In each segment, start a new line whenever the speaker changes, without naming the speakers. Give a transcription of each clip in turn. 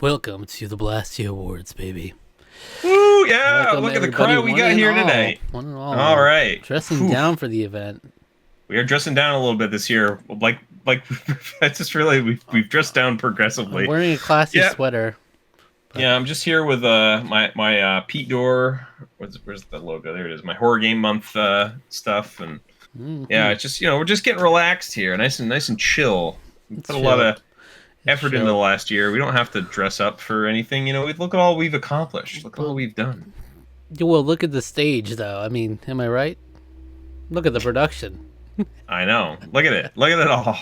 Welcome to the Blastia Awards, baby.
Woo, yeah,
Welcome,
look at the
everybody,
crowd we got here today.
One and all.
All right.
Dressing
Whew.
down for the event.
We are dressing down a little bit this year. Like it's just really we've dressed down
I'm
progressively.
wearing a classy
Yeah.
sweater.
Yeah, I'm just here with my Pete Door. Where's the logo? There it is. My horror game month stuff, and yeah, it's just we're just getting relaxed here, nice and chill. We
It's
put a
chill.
lot of
It's
effort
chill.
into the last year. We don't have to dress up for anything. We look at all we've accomplished. Look at all we've done.
Well, look at the stage, though. I mean, am I right? Look at the production.
I know. Look at it. Look at it all.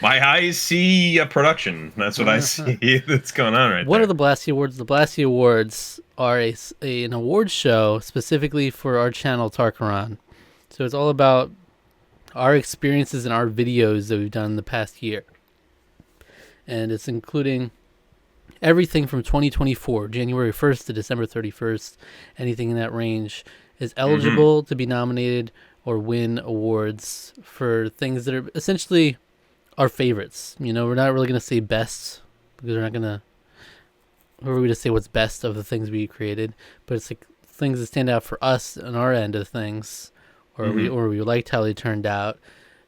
My eyes see a production. That's what I see that's going on right
What
there.
are the Blastia Awards? The Blastia Awards are an award show specifically for our channel, Tarqaron. So it's all about our experiences and our videos that we've done in the past year. And it's including everything from 2024, January 1st to December 31st, anything in that range is eligible to be nominated or win awards for things that are essentially our favorites. We're not really going to say best because we're not going to, or are we to say what's best of the things we created, but it's like things that stand out for us on our end of things, or we liked how they turned out,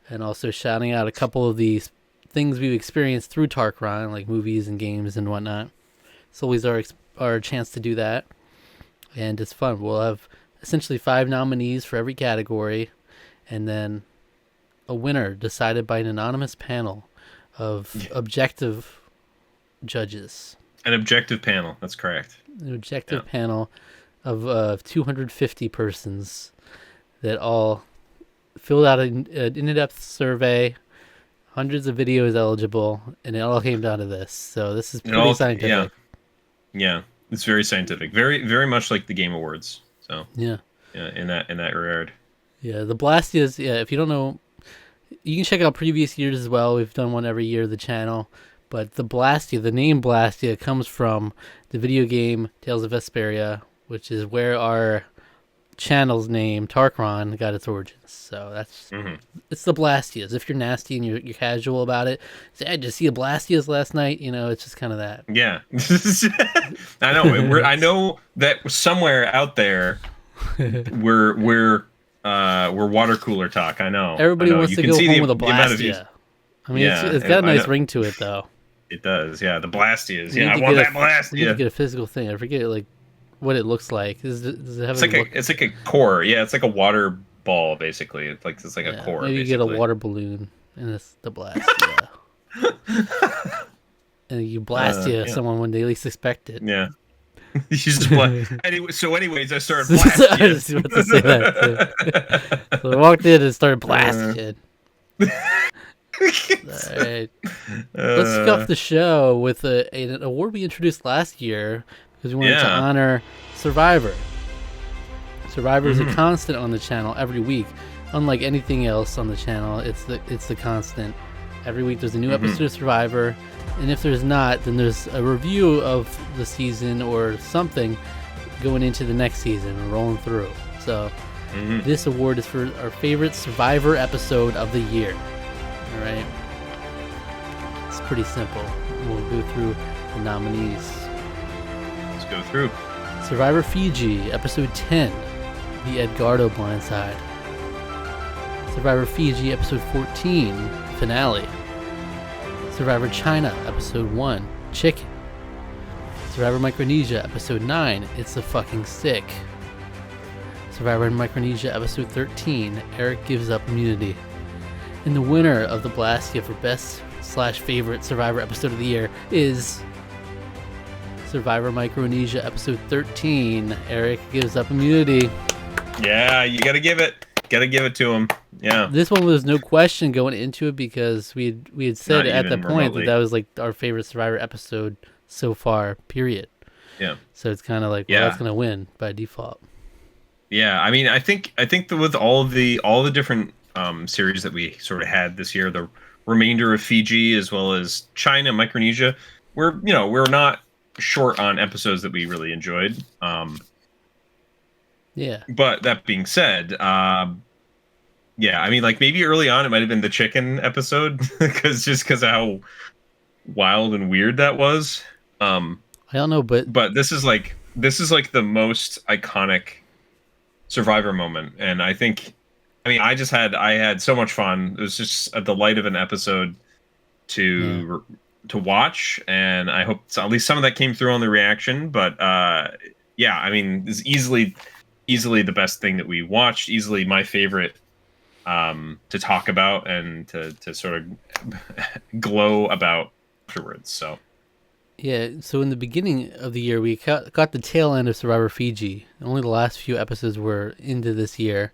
and also shouting out a couple of these things we've experienced through Tarqaron, like movies and games and whatnot. It's always our chance to do that, and it's fun. We'll have essentially 5 nominees for every category, and then a winner decided by an anonymous panel of objective judges.
An objective panel. That's correct.
An objective panel of 250 persons that all filled out an in-depth survey, hundreds of videos eligible, and it all came down to this. So this is pretty scientific.
Yeah. It's very scientific. Very, very much like the Game Awards. So
Yeah.
in that regard.
Yeah, the Blastias, if you don't know, you can check out previous years as well. We've done one every year, the channel. But the Blastia, the name Blastia, comes from the video game Tales of Vesperia, which is where our channel's name, Tarqaron, got its origins. So that's it's the Blastias. If you're nasty and you're casual about it, say, I just see a Blastias last night. It's just kind of that.
Yeah. I know. I know that somewhere out there we're water cooler talk. I know.
Everybody wants
You
to
can
go
see
home with a
the amount of views.
Blastia. I mean, it's got a nice ring to it, though.
It does, yeah. The Blastias.
We
Yeah, I
need to
want
get
that Blastia.
We need to get a physical thing. I forget what it looks like. Does it have
It's like a core. Yeah, it's like a water ball basically. It's like a core.
Maybe you get a water balloon and it's the Blastia. And you blast someone when they least expect it.
Yeah. You just anyways, I started
I
blasting.
was about to say that too. So I walked in and started blasting. Alright. Let's kick off the show with an award we introduced last year because we wanted to honor Survivor. Survivor is a constant on the channel every week. Unlike anything else on the channel, it's the constant. Every week there's a new episode of Survivor, and if there's not, then there's a review of the season or something going into the next season and rolling through. So this award is for our favorite Survivor episode of the year. Alright? It's pretty simple. We'll go through the nominees.
Let's go through.
Survivor Fiji, Episode 10, The Edgardo Blindside. Survivor Fiji, Episode 14, Finale. Survivor China, Episode 1, Chicken. Survivor Micronesia, Episode 9, It's a Fucking Stick. Survivor Micronesia, Episode 13, Eric Gives Up Immunity. And the winner of the Blastia for best/favorite Survivor episode of the year is Survivor Micronesia, Episode 13, Eric Gives Up Immunity.
Yeah, you gotta give it to him. Yeah.
This one was no question going into it because we had said at that point that was like our favorite Survivor episode so far, period.
Yeah.
So it's kind of like, well, that's gonna win by default.
Yeah, I mean, I think that with all the different series that we sort of had this year, the remainder of Fiji as well as China, Micronesia, we're not short on episodes that we really enjoyed. But that being said, I mean, like maybe early on it might have been the chicken episode because of how wild and weird that was.
I don't know, but
this is like the most iconic Survivor moment, and I think, I mean, I had so much fun. It was just a delight of an episode
yeah.
to watch, and I hope at least some of that came through on the reaction. But yeah, I mean, it's easily the best thing that we watched. Easily my favorite to talk about and to sort of glow about afterwards. So
Yeah, so in the beginning of the year, we got the tail end of Survivor Fiji. Only the last few episodes were into this year,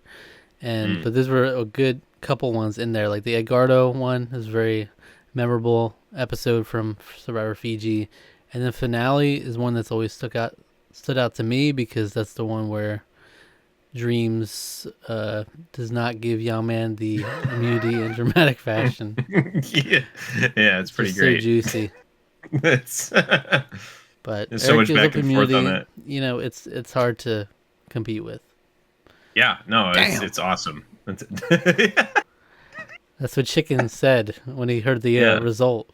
but these were a good couple ones in there. Like the Edgardo one is a very memorable episode from Survivor Fiji, and the finale is one that's always stood out to me because that's the one where Dreams does not give Young Man the immunity in dramatic fashion.
yeah, it's pretty
Just
great.
so juicy.
It's
But
there's
Eric
so much
gives
back
up
and forth on
immunity.
that.
You know, it's hard to compete with.
Yeah, no,
Damn.
it's awesome.
That's what Chicken said when he heard the
Yeah.
result.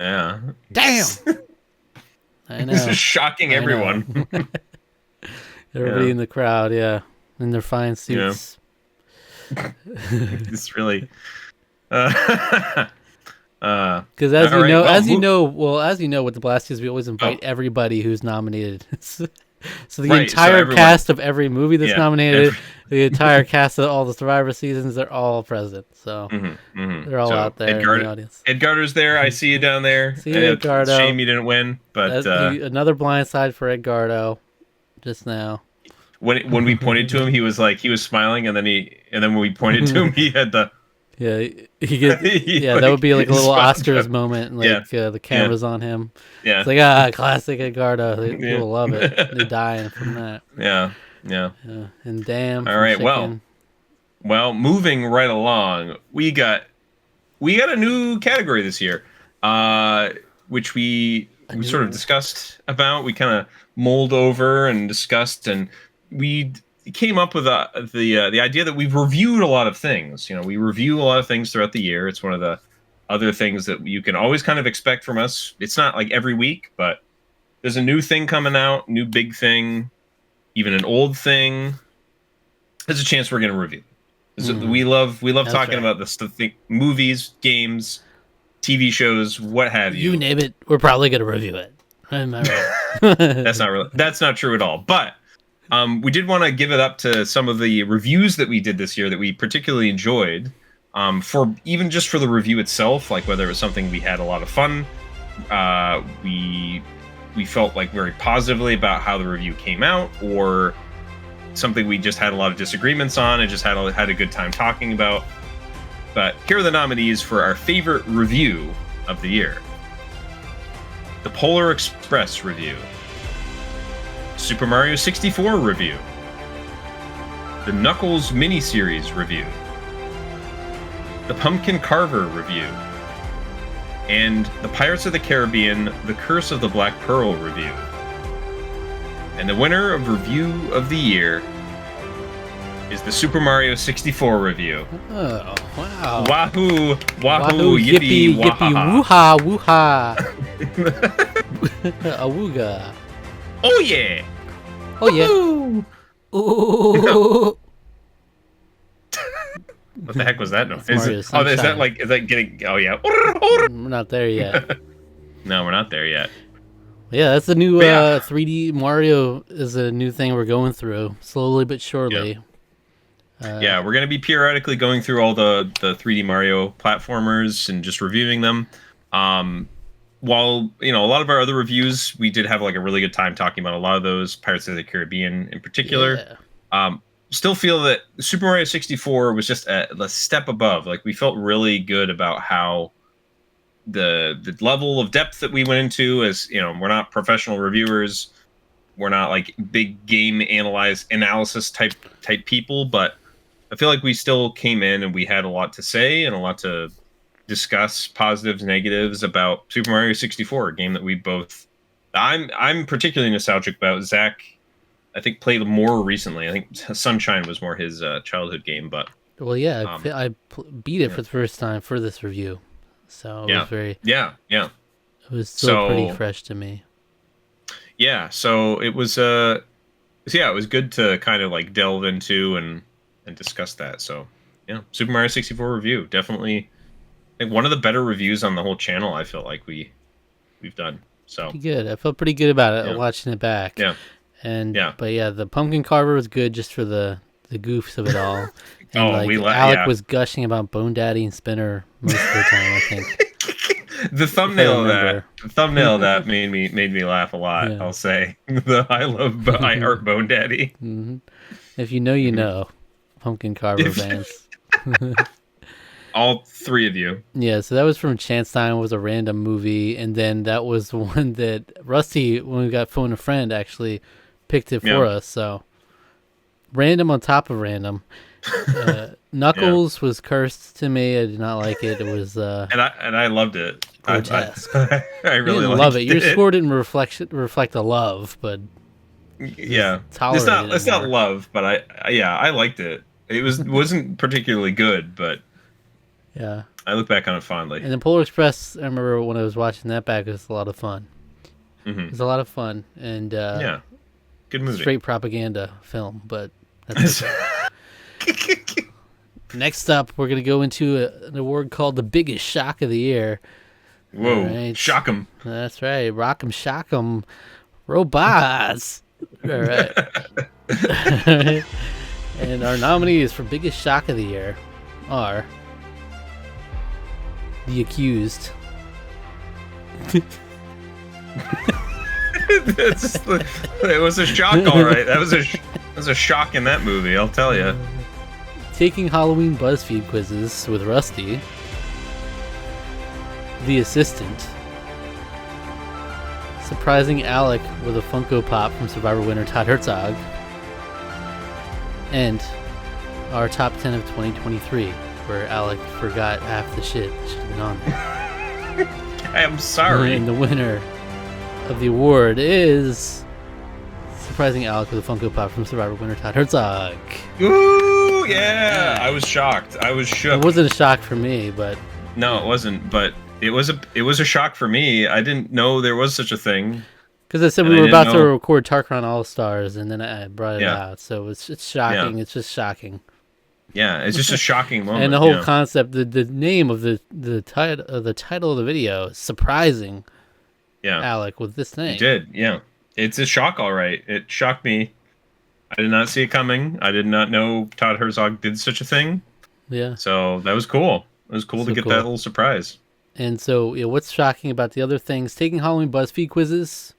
Yeah.
Damn. I know.
This is shocking
I know.
everyone.
Everybody
Yeah.
in the crowd, yeah, in their fine suits.
It's really
Because as
all
you
right,
know,
well,
as you know, with the Blastias, we always invite everybody who's nominated. So the
Right, so
entire
everyone-
cast of every movie that's
Yeah,
nominated, the entire cast of all the Survivor seasons, they're all present. So they're all
So,
out there in the audience.
Edgardo's there. I see you down there.
See you, Edgardo.
Shame you didn't win, but
Another blind side for Edgardo just now.
when we pointed to him, he was smiling, and then when we pointed to him, he had the
Yeah, that would be like a little Oscars moment, and like the cameras on him.
Yeah,
it's like classic Edgardo. People love it. They're dying from that.
Yeah.
And damn.
All right,
Chicken.
well, moving right along, we got a new category this year, which we sort of discussed about. We kind of mulled over and discussed, and we came up with the idea that we've reviewed a lot of things. You know, we review a lot of things throughout the year. It's one of the other things that you can always kind of expect from us. It's not like every week, but there's a new thing coming out, new big thing, even an old thing. There's a chance we're going to review. We love talking about the stuff, movies, games, TV shows, what have you.
You name it, we're probably going to review it. Am I right?
That's not true at all. But we did want to give it up to some of the reviews that we did this year that we particularly enjoyed. For even just for the review itself, like whether it was something we had a lot of fun, we felt like very positively about how the review came out, or something we just had a lot of disagreements on and just had a good time talking about. But here are the nominees for our favorite review of the year: the Polar Express review, Super Mario 64 review, the Knuckles miniseries review, the Pumpkin Carver review, and the Pirates of the Caribbean: The Curse of the Black Pearl review. And the winner of Review of the Year is the Super Mario 64 review.
Oh, wow.
Wahoo,
Wahoo,
yippee,
woo-ha, woo-ha. Awooga.
Oh yeah!
Oh, yeah. Ooh.
What the heck was that noise?
Mario
Is
Sunshine.
that getting? Oh yeah.
We're not there yet.
No, we're not there yet.
Yeah, that's the new
Yeah.
3D Mario is a new thing we're going through slowly but surely.
Yeah, we're gonna be periodically going through all the 3D Mario platformers and just reviewing them. While a lot of our other reviews, we did have like a really good time talking about a lot of those, Pirates of the Caribbean in particular.
Yeah.
Still feel that Super Mario 64 was just a step above. Like we felt really good about how the level of depth that we went into. As we're not professional reviewers, we're not like big game analysis type people, but I feel like we still came in and we had a lot to say and a lot to discuss, positives, negatives, about Super Mario 64, a game that we both I'm particularly nostalgic about. Zach, I think, played more recently. I think Sunshine was more his childhood game, but
Well, yeah, I beat it for the first time for this review, so it was very.
Yeah.
It was still pretty fresh to me.
Yeah, so it was it was good to kind of like delve into and discuss that. So yeah, Super Mario 64 review, definitely like one of the better reviews on the whole channel. I feel like we've done. So
Pretty good. I felt pretty good about it
yeah,
watching it back.
yeah,
And
yeah.
but yeah, the pumpkin carver was good just for the goofs of it all. And
Oh,
like Alec
yeah.
was gushing about Bone Daddy and Spinner most of the time, I think.
The
If I remember.
thumbnail of that made me laugh a lot.
Yeah.
I'll say the I heart Bone Daddy.
Hmm. If you know, you
Mhm.
know. Pumpkin carver fans.
All three of you.
Yeah, so that was from Chance Time. It was a random movie, and then that was the one that Rusty, when we got Phone a Friend, actually picked it
Yeah.
for us. So random on top of random.
Yeah.
Knuckles was cursed to me. I did not like it. It was
And I loved it.
grotesque.
I
You
really
didn't love
liked
it. Your
it.
score didn't reflect the love, but
Yeah,
tolerate
it's
it
not
more.
love, but I liked it. It wasn't particularly good, but
Yeah.
I look back on it fondly.
And then Polar Express, I remember when I was watching that back, it was a lot of fun. It
Hmm.
was a lot of fun and
Yeah, good movie.
straight propaganda film, but that's okay. Next up, we're going to go into an award called the biggest shock of the year.
Whoa,
Alright.
shock 'em.
That's right. Rock'em Shock'em Robots. All right. And our nominees for biggest shock of the year are The Accused.
It was a shock, all right. That was a shock in that movie. I'll tell you.
Taking Halloween BuzzFeed quizzes with Rusty. The Assistant. Surprising Alec with a Funko Pop from Survivor winner Todd Herzog. And our top 10 of 2023, where Alec forgot half the shit that should have been on there.
I am sorry.
And the winner of the award is Surprising Alec with a Funko Pop from Survivor winner Todd Herzog.
Ooh, yeah. I was shocked. I was shook.
It wasn't a shock for me, but
No, it wasn't. But it was a shock for me. I didn't know there was such a thing.
because I said
And
we
I
were
didn't
about to
know-
record Tarqaron All Stars, and then I brought it
Yeah.
out, so it's shocking.
Yeah.
It's just shocking,
Yeah, it's just a shocking moment.
and the whole
yeah.
concept, the name of the title of the video, is surprising
Yeah,
Alec with this name.
you did. Yeah, it's a shock. All right, it shocked me. I did not see it coming. I did not know Todd Herzog did such a thing.
Yeah,
So that was cool. It was cool
So
to get
cool.
that little surprise.
and so what's shocking about the other things? Taking Halloween BuzzFeed quizzes.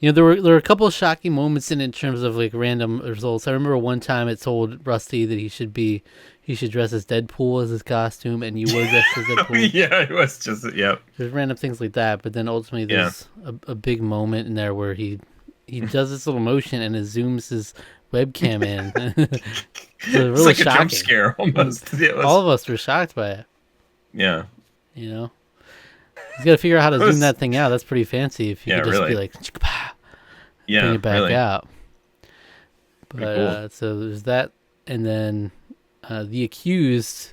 There were a couple of shocking moments in terms of like random results. I remember one time it told Rusty that he should dress as Deadpool as his costume, and you were dressed as Deadpool.
Yeah, it was just yep.
There's random things like that, but then ultimately there's a big moment in there where he does this little motion and it zooms his webcam in. It's really
It's like
shocking.
a jump scare almost. It was,
All of us were shocked by it.
yeah,
He's got to figure out how to
It was-
zoom that thing out. That's pretty fancy. If you
Yeah,
could just
really.
be like, "Chicka-pa,"
yeah,
bring it back
really.
out.
Pretty
But
cool.
so there's that, and then The Accused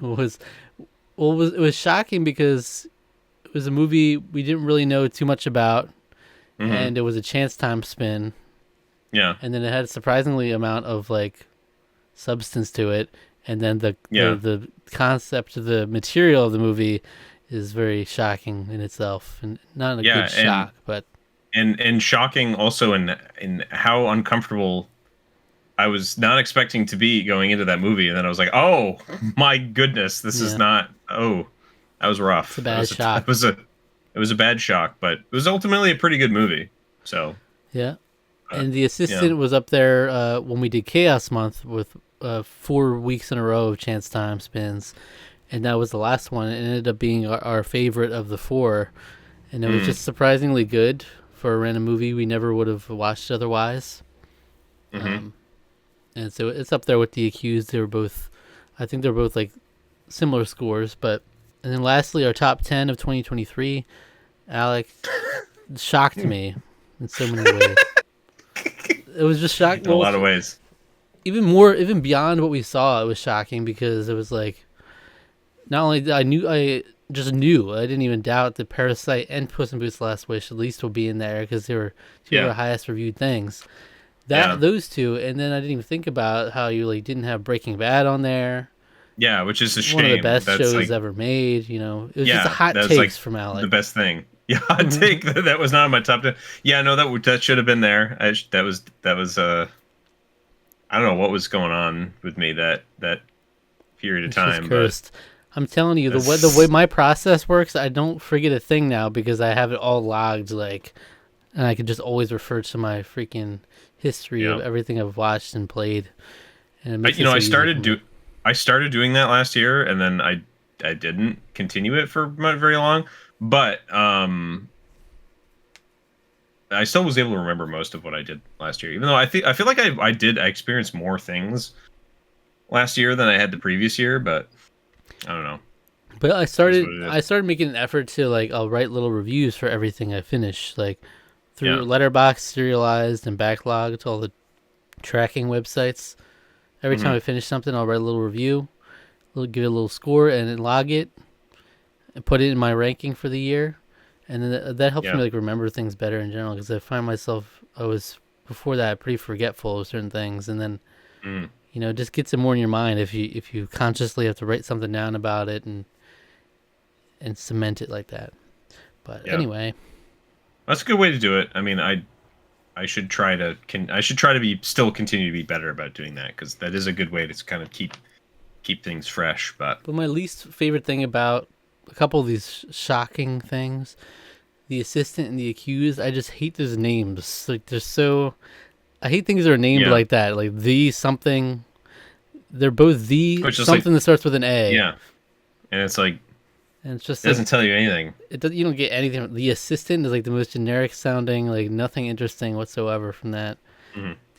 was it was shocking because it was a movie we didn't really know too much about,
Mhm.
and it was a chance time spin,
Yeah,
and then it had a surprisingly amount of like substance to it, and then
Yeah.
the concept of the material of the movie is very shocking in itself, and not a
Yeah,
good
and-
shock, but
and shocking also in how uncomfortable I was not expecting to be going into that movie, and then I was like, oh my goodness, this is
Yeah.
not. Oh, that was rough.
It's a bad shock.
It was a bad shock, but it was ultimately a pretty good movie. So
yeah.
Uh,
And The Assistant was up there when we did Chaos Month with 4 weeks in a row of chance time spins, and that was the last one. It ended up being our favorite of the 4, and it was just surprisingly good for a random movie we never would have watched otherwise.
Mhm.
And so it's up there with The Accused. I think they're both like similar scores, but and then lastly our top 10 of 2023. Alec shocked me in so many ways. It was just shocking.
in a lot of ways.
Even beyond what we saw, it was shocking because it was like, not only did I just knew. I didn't even doubt that Parasite and Puss in Boots: Last Wish at least will be in there because they were two of the highest reviewed things. Those two, and then I didn't even think about how you like didn't have Breaking Bad on there.
Yeah, which is a shame.
One of the best
That's
shows
like,
ever made. You know, it was just a
yeah,
hot
that's
takes
like
from Alec.
the best thing. Yeah, hot take. That was not on my top 10. Yeah, no, that should have been there. That was I don't know what was going on with me that period of
It's
time,
just
but
cursed. I'm telling you, the way my process works, I don't forget a thing now because I have it all logged, like, and I can just always refer to my freaking history of everything I've watched and played. And it makes it so easy for me.
I started doing that last year, and then I didn't continue it for very long, but I still was able to remember most of what I did last year, even though I feel like I experienced more things last year than I had the previous year, but I don't know.
But I started making an effort to like I'll write little reviews for everything I finish, like through Letterboxd, serialized and backlogged to all the tracking websites. Every time I finish something, I'll write a little review, give it a little score, and then log it, and put it in my ranking for the year, and then that helps me like remember things better in general because I find myself I was before that pretty forgetful of certain things, and then you know it just gets it more in your mind if you consciously have to write something down about it and cement it like that. But anyway,
that's a good way to do it. I mean, I should try to still continue to be better about doing that because that is a good way to kind of keep things fresh. But
my least favorite thing about a couple of these shocking things, the assistant and the accused, I just hate those names. Like they're so, I hate things that are named like that. Like the something, they're both the something that starts with an A.
Yeah, and it's like.
And it's just
it doesn't tell you anything.
You don't get anything. The assistant is like the most generic sounding, like nothing interesting whatsoever from that.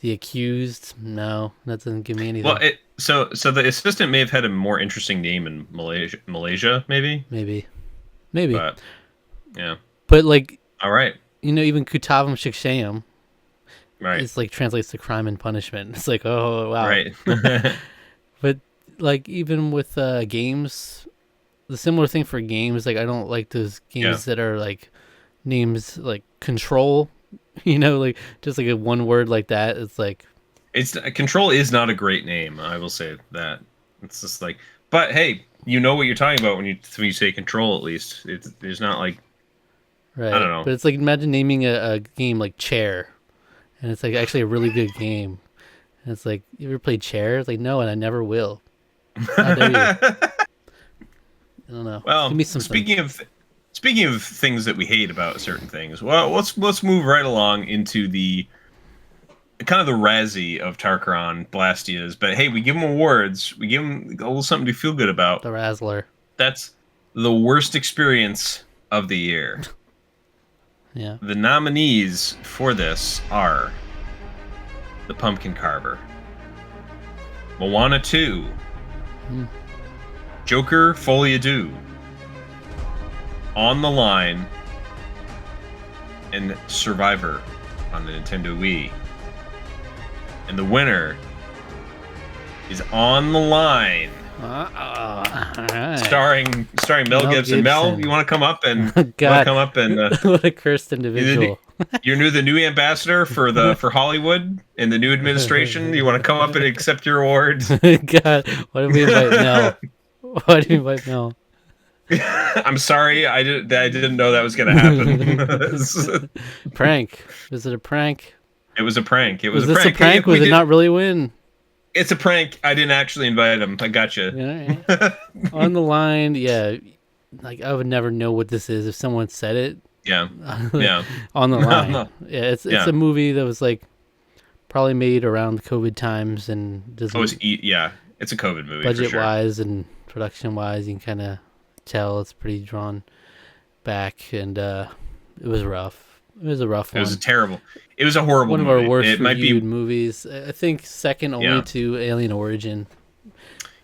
The accused, no, that doesn't give me anything.
Well, so the assistant may have had a more interesting name in Malaysia, maybe. But, yeah.
But like,
all right.
You know, even Kutavam Shikshayam,
right?
It's like translates to crime and punishment. It's like, oh wow,
right.
But like even with games. The similar thing for games, like I don't like those games that are like names like Control, you know, like just like a one word like that. It's like
Control is not a great name. I will say that. It's just like, but hey, you know what you're talking about when you say Control. At least there's not like,
right.
I don't know.
But it's like imagine naming a game like Chair, and it's like actually a really good game. And it's like, you ever played Chair? It's like no, and I never will. How dare you? I don't know.
Well, speaking of things that we hate about certain things, well, let's move right along into the kind of the Razzie of Tarqaron Blastias. But hey, we give them awards. We give them a little something to feel good about.
The Razzler.
That's the worst experience of the year.
Yeah.
The nominees for this are The Pumpkin Carver, Moana 2. Joker Folie à Deux, On the Line, and Survivor on the Nintendo Wii. And the winner is On the Line.
Right.
Starring Mel Gibson. Mel, you want to come up and
what a cursed individual.
You're the new ambassador for Hollywood in the new administration. You want to come up and accept your award?
God, what do we invite Mel? Why do you invite Mel?
I'm sorry, I didn't know that was going to happen.
Prank? Was it a prank?
It was a prank.
Was this a prank? Was it not really win?
It's a prank. I didn't actually invite him. I gotcha.
Yeah, On the Line, yeah. Like I would never know what this is if someone said it.
Yeah.
On the Line. No. Yeah, it's a movie that was like probably made around COVID times and doesn't.
It's a COVID movie.
Budget wise and production wise, you can kind of tell it's pretty drawn back, and it was rough. It was a rough one.
It was a horrible
one of
movie.
Our worst reviewed movies. I think second only to Alien Origin.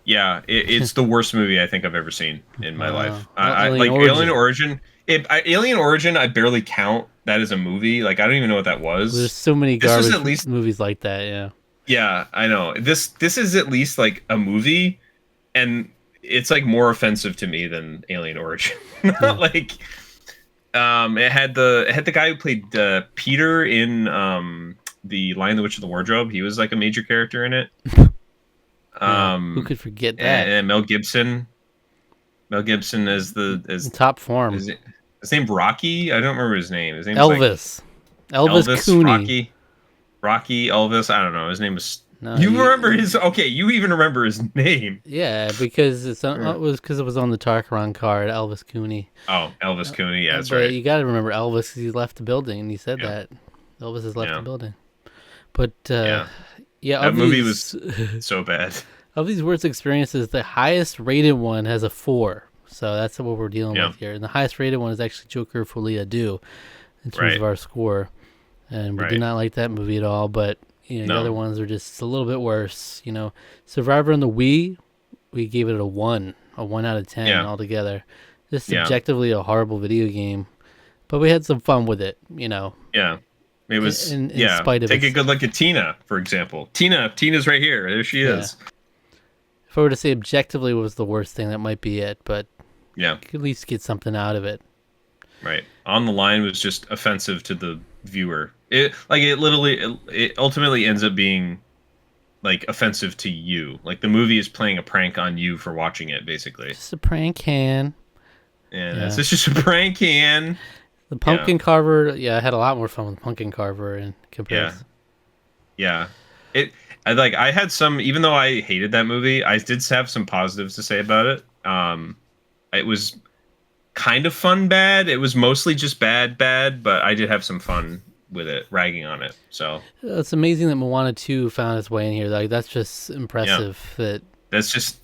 Yeah, it's the worst movie I think I've ever seen in my life. Alien Origin. Alien Origin, I barely count that as a movie. Like I don't even know what that was.
There's so many garbage movies like that. Yeah.
Yeah, I know. This is at least like a movie, and it's like more offensive to me than Alien Origin.
Yeah.
Like, it had the guy who played Peter in the Lion, the Witch, and the Wardrobe. He was like a major character in it.
Yeah. Who could forget that?
And Mel Gibson. Mel Gibson as
In top form.
his name Rocky. I don't remember his name. His name's
Elvis. Elvis Cooney.
Rocky Elvis. I don't know. His name was.
No,
you remember his? Okay, you even remember his name.
Yeah, because it was on the Tarqaron card, Elvis Cooney.
Oh, Elvis Cooney. Yeah, that's
but
right.
You got to remember Elvis because he left the building, and he said that Elvis has left the building. But that
movie was so bad.
Of these worst experiences, the highest rated one has a 4. So that's what we're dealing with here. And the highest rated one is actually Joker Folie à Deux in terms of our score. And we did not like that movie at all. But the other ones are just a little bit worse. Survivor on the Wii, we gave it a 1 out of 10 altogether. Just objectively a horrible video game. But we had some fun with it,
Yeah. It was,
in spite of
take a good look at Tina, for example. Tina's right here. There she is.
If I were to say objectively what was the worst thing, that might be it, but
yeah,
you could at least get something out of it.
Right. On the Line was just offensive to the viewer. It ultimately ends up being like offensive to you. Like the movie is playing a prank on you for watching it, basically.
Just a prank can.
It's just a prank can.
The Pumpkin Carver, I had a lot more fun with Pumpkin Carver in comparison.
Yeah. I had some, even though I hated that movie, I did have some positives to say about it. It was kind of fun bad. It was mostly just bad, but I did have some fun with it, ragging on it. So
it's amazing that Moana 2 found its way in here. Like that's just impressive.
That's just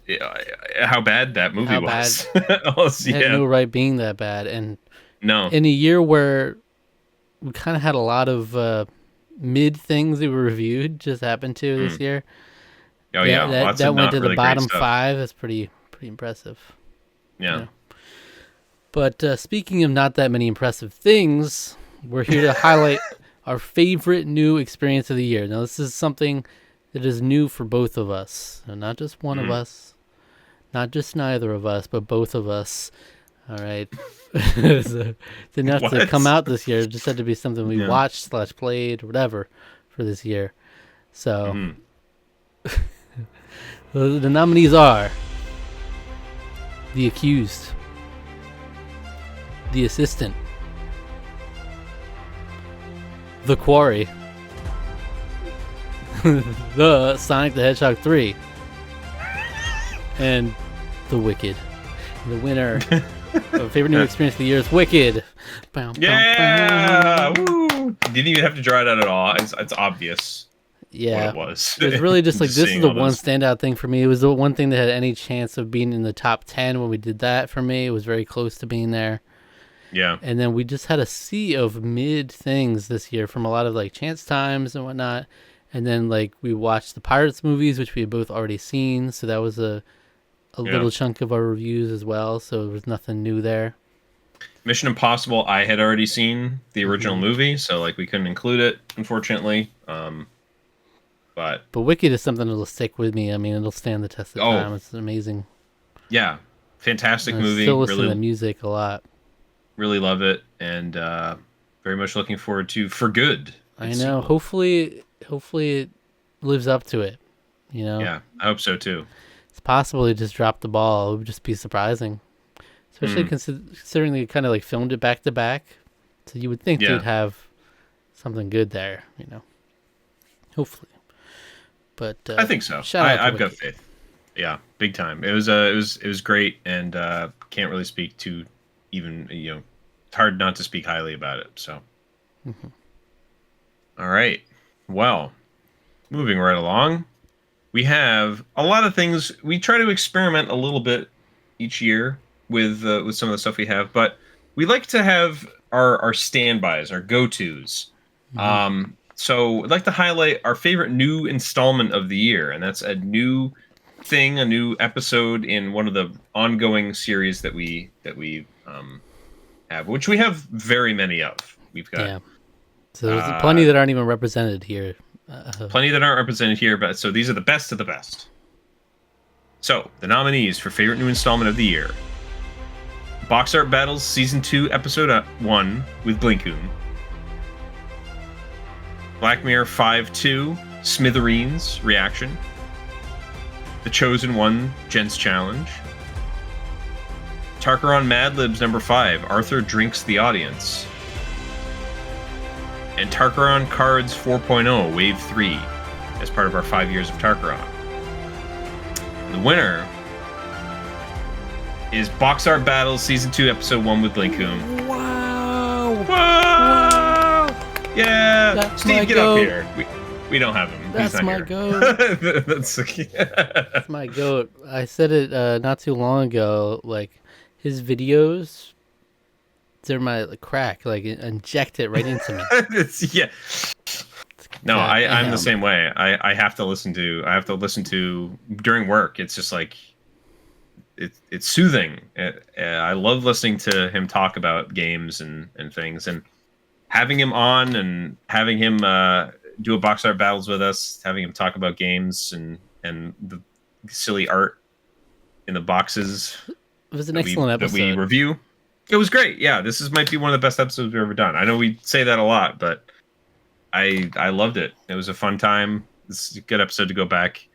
how bad that movie was.
It had no right being that bad. And
no,
in a year where we kind of had a lot of mid things that we reviewed just happened to this year.
Oh yeah,
that went to the bottom 5. That's pretty impressive.
Yeah.
But speaking of not that many impressive things, we're here to highlight our favorite new experience of the year. Now, this is something that is new for both of us. So not just one of us, not just neither of us, but both of us. All right. So, it's enough to come out this year. It just had to be something we watched / played or whatever for this year. So the nominees are The Accused, The Assistant, The Quarry, The Sonic the Hedgehog 3, and The Wicked. The winner of favorite new experience of the year is Wicked.
Yeah! Woo! Didn't even have to draw it out at all. It's obvious.
Yeah,
what it was.
It was really just like this is the one standout thing for me. It was the one thing that had any chance of being in the top 10 when we did that. For me, it was very close to being there.
Yeah,
and then we just had a sea of mid things this year from a lot of like chance times and whatnot. And then like we watched the Pirates movies, which we had both already seen, so that was a little chunk of our reviews as well. So there was nothing new there.
Mission Impossible, I had already seen the original movie, so like we couldn't include it, unfortunately. But
Wicked is something that'll stick with me. I mean, it'll stand the test of time. It's amazing.
Yeah, fantastic movie.
Still listen to the music a lot.
Really love it, and very much looking forward to For Good.
I know. Hopefully it lives up to it.
Yeah, I hope so too.
It's possible he just dropped the ball. It would just be surprising, especially considering they kind of like filmed it back to back. So you would think they'd have something good there. Hopefully. But
I think so. I've got faith. Yeah, big time. It was great, and can't really speak to even it's hard not to speak highly about it. So, All right. Well, moving right along, we have a lot of things. We try to experiment a little bit each year with some of the stuff we have, but we like to have our standbys, our go-tos. So I'd like to highlight our favorite new installment of the year, and that's a new thing, a new episode in one of the ongoing series that we have, which we have very many of. We've got
so there's plenty that aren't even represented here.
Plenty that aren't represented here, but so these are the best of the best. So, the nominees for favorite new installment of the year: Box Art Battles Season 2, Episode 1 with Blinkoon. Black Mirror 5-2, Smithereens Reaction. The Chosen One, Gents Challenge. Tarqaron Mad Libs number 5, Arthur Drinks the Audience. And Tarqaron Cards 4.0, Wave 3, as part of our 5 years of Tarqaron. The winner is Box Art Battles Season 2, Episode 1 with Blinkoon.
Wow!
Whoa! Yeah!
That's
Steve, get
goat.
up here. We don't have him.
That's
He's not
my
here.
goat.
That's
My goat. I said it not too long ago. Like, his videos, they're my crack. Like, inject it right into me.
yeah. No,
God
I'm
damn.
the same way. I have to listen to during work. It's just like it's soothing. I love listening to him talk about games and things, and having him on and having him do a box art battles with us, having him talk about games and the silly art in the boxes.
It was an excellent episode.
That we review. It was great. Yeah, might be one of the best episodes we've ever done. I know we say that a lot, but I loved it. It was a fun time. This is a good episode to go back.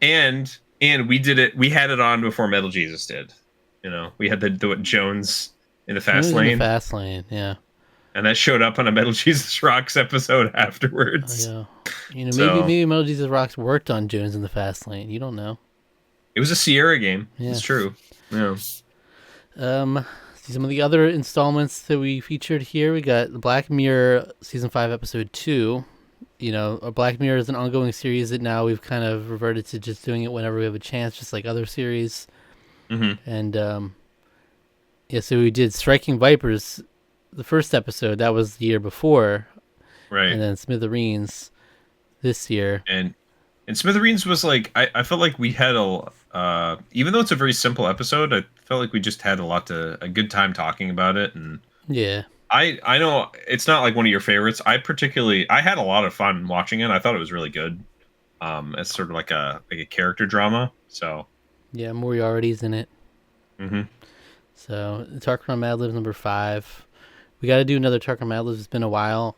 And we did it. We had it on before Metal Jesus did. You know, we had the Jones in the fast lane.
In the fast lane, yeah.
And that showed up on a Metal Jesus Rocks episode afterwards.
Oh, yeah. You know, maybe Metal Jesus Rocks worked on Jones in the fast lane. You don't know.
It was a Sierra game.
Yeah.
It's true. Yeah.
Some of the other installments that we featured here, we got Black Mirror Season 5, Episode 2. You know, Black Mirror is an ongoing series that now we've kind of reverted to just doing it whenever we have a chance, just like other series.
Mm-hmm.
And, so we did Striking Vipers, the first episode. That was the year before.
Right.
And then Smithereens this year.
And Smithereens was like, I felt like we had even though it's a very simple episode, I felt like we just had a good time talking about it. And
yeah,
I know it's not like one of your favorites. I had a lot of fun watching it. I thought it was really good. It's sort of like a character drama. So
yeah, Moriarty's in it.
Mm-hmm.
So Tarqaron Mad Libs number 5. We got to do another Tarqaron Mad Libs. It's been a while.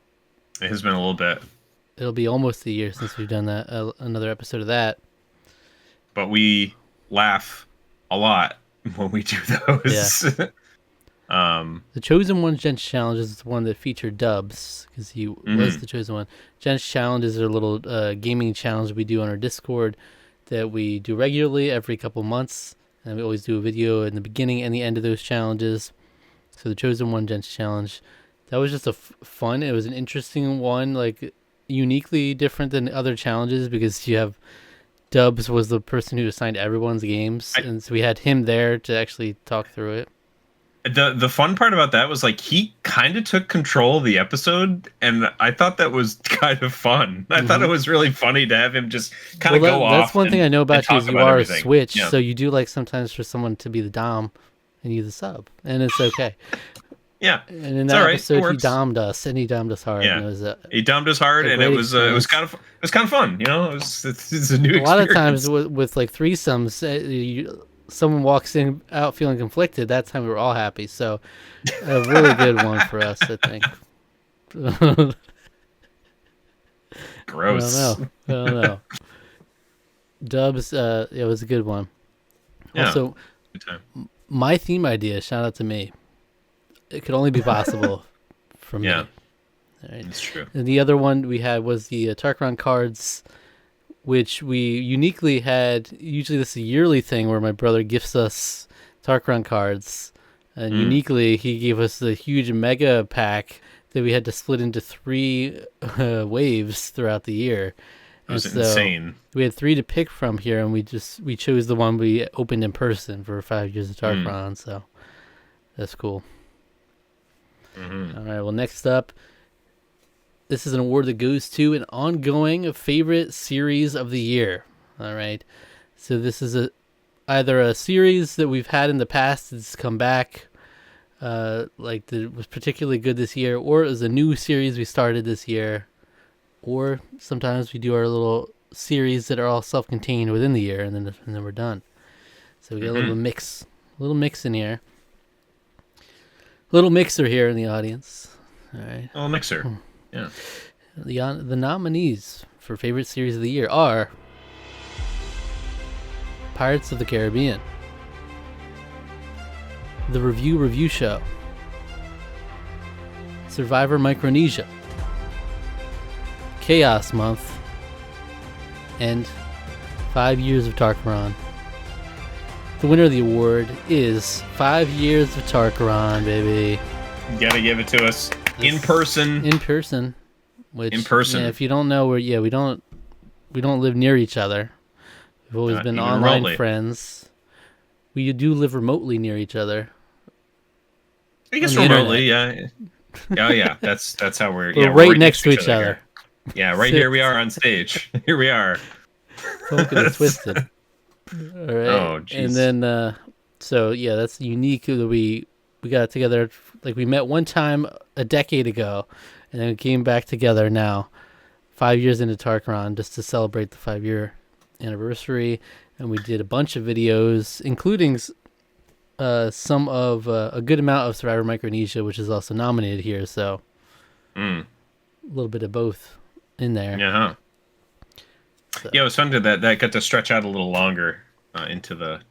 It has been a little bit.
It'll be almost a year since we've done that. Another episode of that.
But we laugh a lot when we do those.
Yeah. The Chosen One Gents Challenge is the one that featured Dubs, because he was the Chosen One. Gents Challenge is our little gaming challenge we do on our Discord that we do regularly every couple months. And we always do a video in the beginning and the end of those challenges. So the Chosen One Gents Challenge, that was just fun. It was an interesting one, like uniquely different than other challenges, because you have Dubs was the person who assigned everyone's games, and so we had him there to actually talk through it.
The fun part about that was like he kind of took control of the episode, and I thought that was kind of fun. I thought it was really funny to have him just kind of go off.
That's one thing I know about you is you are
everything.
a switch,
Yeah.
so you do like sometimes for someone to be the dom and you the sub, and it's okay.
Yeah,
And in that
right.
episode, he dommed us, and he dommed us hard.
Yeah,
and it was
he dommed us hard, and it was kind of fun. You know, it's a new experience.
A lot of times with like threesomes, someone walks in out feeling conflicted. That time we were all happy. So a really good one for us, I think.
Gross.
I don't know. Dubs, it was a good one.
Yeah,
also,
good time.
My theme idea, shout out to me. It could only be possible from me.
Yeah,
All right.
it's true.
And the other one we had was the Tarqaron cards, which we uniquely had. Usually this is a yearly thing where my brother gifts us Tarqaron cards. And uniquely, he gave us the huge mega pack that we had to split into 3 waves throughout the year.
It was insane.
We had 3 to pick from here, and we chose the one we opened in person for 5 years of Tarqaron. So that's cool.
Mm-hmm.
All right, well, next up, this is an award that goes to an ongoing favorite series of the year. All right, so this is either a series that we've had in the past that's come back, like that was particularly good this year, or it was a new series we started this year, or sometimes we do our little series that are all self-contained within the year, and then we're done. So we got a little mix in here. Little mixer here in the audience. All right.
Oh, mixer. Yeah.
The nominees for favorite series of the year are Pirates of the Caribbean, The Review Show, Survivor Micronesia, Chaos Month, and 5 Years of Tarqaron. The winner of the award is 5 Years of Tarqaron, baby.
You gotta give it to us in person.
In person. Which,
in person.
Yeah, if you don't know, we don't live near each other. We've always been online remotely friends. We do live remotely near each other.
I guess remotely, yeah. Oh yeah, that's how we're
right next to each other.
Yeah, right here we are on stage. Here we are.
Don't get it twisted. All right.
Oh, jeez.
And then, so yeah, that's unique that we got together. Like we met one time a decade ago, and then we came back together now, 5 years into Tarqaron, just to celebrate the 5-year anniversary. And we did a bunch of videos, including some of a good amount of Survivor Micronesia, which is also nominated here. So a little bit of both in there.
Yeah. So. Yeah, it was fun that got to stretch out a little longer into the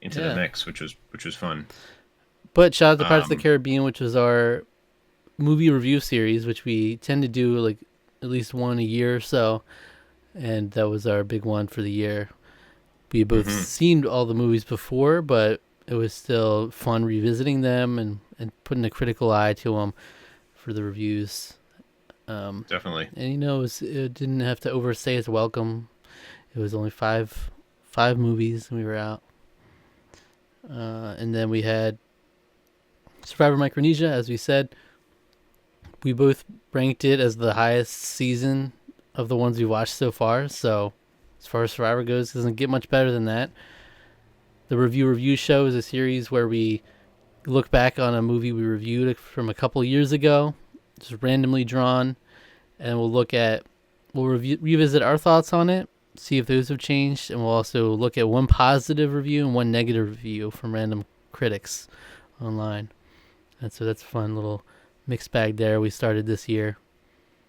mix, which was fun. But
shout out to Pirates of the Caribbean, which was our movie review series, which we tend to do like at least one a year or so, and that was our big one for the year. We both seen all the movies before, but it was still fun revisiting them and putting a critical eye to them for the reviews.
Definitely.
And it didn't have to overstay its welcome. It was only five movies and we were out. And then we had Survivor Micronesia, as we said. We both ranked it as the highest season of the ones we watched so far. So as far as Survivor goes, it doesn't get much better than that. The Review Show is a series where we look back on a movie we reviewed from a couple years ago, just randomly drawn, and we'll revisit our thoughts on it, see if those have changed, and we'll also look at one positive review and one negative review from random critics online. And so that's a fun little mixed bag there we started this year.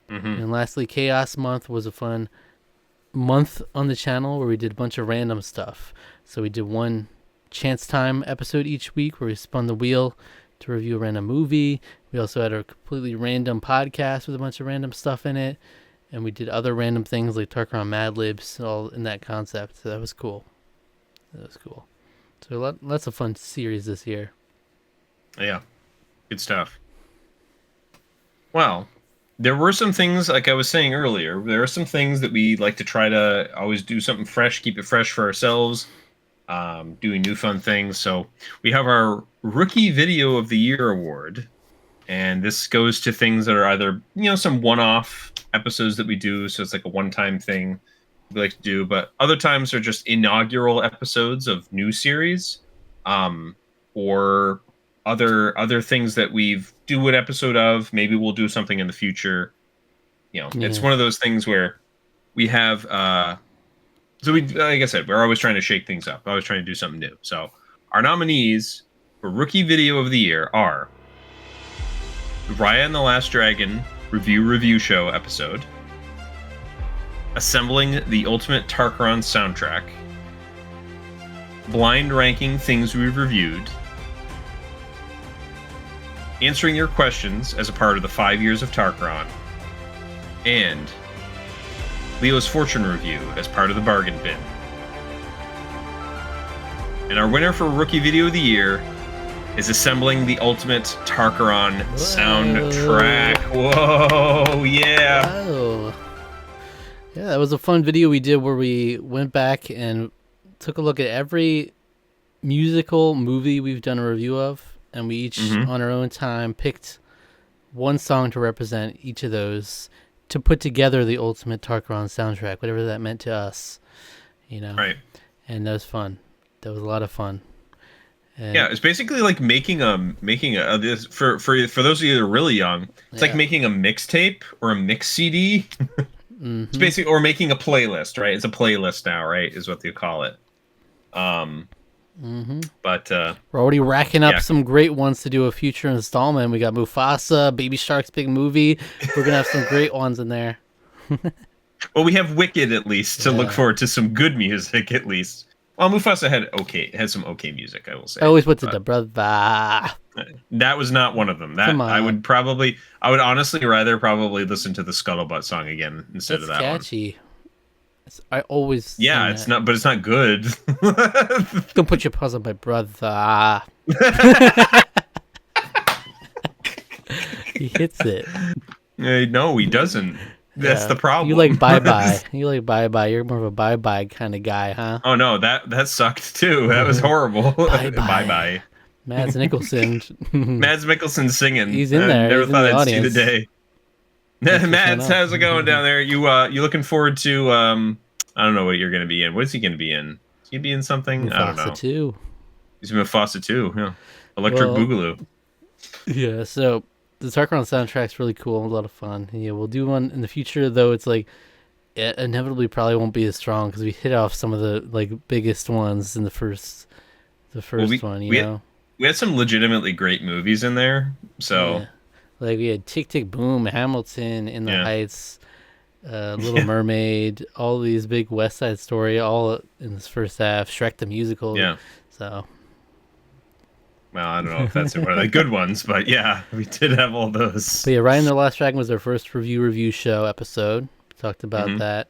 And lastly, Chaos Month was a fun month on the channel where we did a bunch of random stuff. So we did one Chance Time episode each week where we spun the wheel to review a random movie. We also had a completely random podcast with a bunch of random stuff in it. And we did other random things like Tarqaron Mad Libs, all in that concept. So that was cool. So lots of fun series this year.
Yeah. Good stuff. Well, there were some things, like I was saying earlier, there are some things that we like to try to always do something fresh, keep it fresh for ourselves, doing new fun things. So we have our Rookie Video of the Year award, and this goes to things that are either, some one-off episodes that we do, so it's like a one-time thing we like to do, but other times are just inaugural episodes of new series, or other things that we've do an episode of. Maybe we'll do something in the future. It's one of those things where we have so we, like I said, we're always trying to shake things up, always trying to do something new. So our nominees for Rookie Video of the Year are Raya and the Last Dragon Review Show episode, Assembling the Ultimate Tarqaron soundtrack, Blind Ranking Things We've Reviewed, Answering Your Questions as a part of the 5 Years of Tarqaron, and Leo's Fortune Review as part of the Bargain Bin. And our winner for Rookie Video of the Year is Assembling the Ultimate Tarqaron soundtrack. Whoa, yeah.
Wow. Yeah, that was a fun video we did where we went back and took a look at every musical movie we've done a review of. And we each, on our own time, picked one song to represent each of those to put together the ultimate Tarqaron soundtrack, whatever that meant to us,
Right.
And that was fun. That was a lot of fun. And
yeah, it's basically like making a for those of you that are really young, it's like making a mixtape or a mix CD. It's basically, or making a playlist, right? It's a playlist now, right? Is what they call it. But
We're already racking up
yeah,
some great ones to do a future installment. We got Mufasa, Baby Shark's big movie. We're gonna have some great ones in there.
well, we have Wicked at least to look
Yeah.
forward to some good music at least. Well, Mufasa had some okay music, I will
I
say.
always went to
But
the brother.
that was not one of them.
Come
That
on,
I would honestly rather probably listen to the Scuttlebutt song again instead of
that's
that one.
catchy. I always
Yeah,
sing
it's
that.
not, but it's not good.
Don't put your paws on my brother. He hits it.
No, he doesn't. That's
Yeah.
the problem.
You like bye bye. You like bye bye. You're more of a bye bye kind of guy, huh?
Oh no, that sucked too. That was horrible.
Bye
Bye
bye.
bye.
Mads Nicholson.
Mads Mikkelsen singing.
He's in
I
there.
never
He's in
thought
the
I'd see the
audience.
day.
Thanks for showing
Mads,
up.
how's it going down there? You looking forward to I don't know what you're gonna be in. What is he gonna be in? Is he gonna be in something? I don't
Mufasa
know.
too.
He's in Mufasa too. Yeah. Electric
Well,
Boogaloo.
yeah. So the Tarqaron soundtrack's really cool. A lot of fun. Yeah, we'll do one in the future though. It's like it inevitably probably won't be as strong because we hit off some of the like biggest ones in the first
Well,
one. You
we
know.
we had some legitimately great movies in there. So
Yeah. Like we had Tick Tick Boom, Hamilton, In the
yeah.
Heights, Little Mermaid, all these big West Side Story, all in this first half. Shrek the Musical.
Yeah.
So
Well, I don't know if that's one of the good ones, but yeah, we did have all those.
but yeah, Ryan the Last Dragon was our first review show episode. We talked about
Mhm.
that.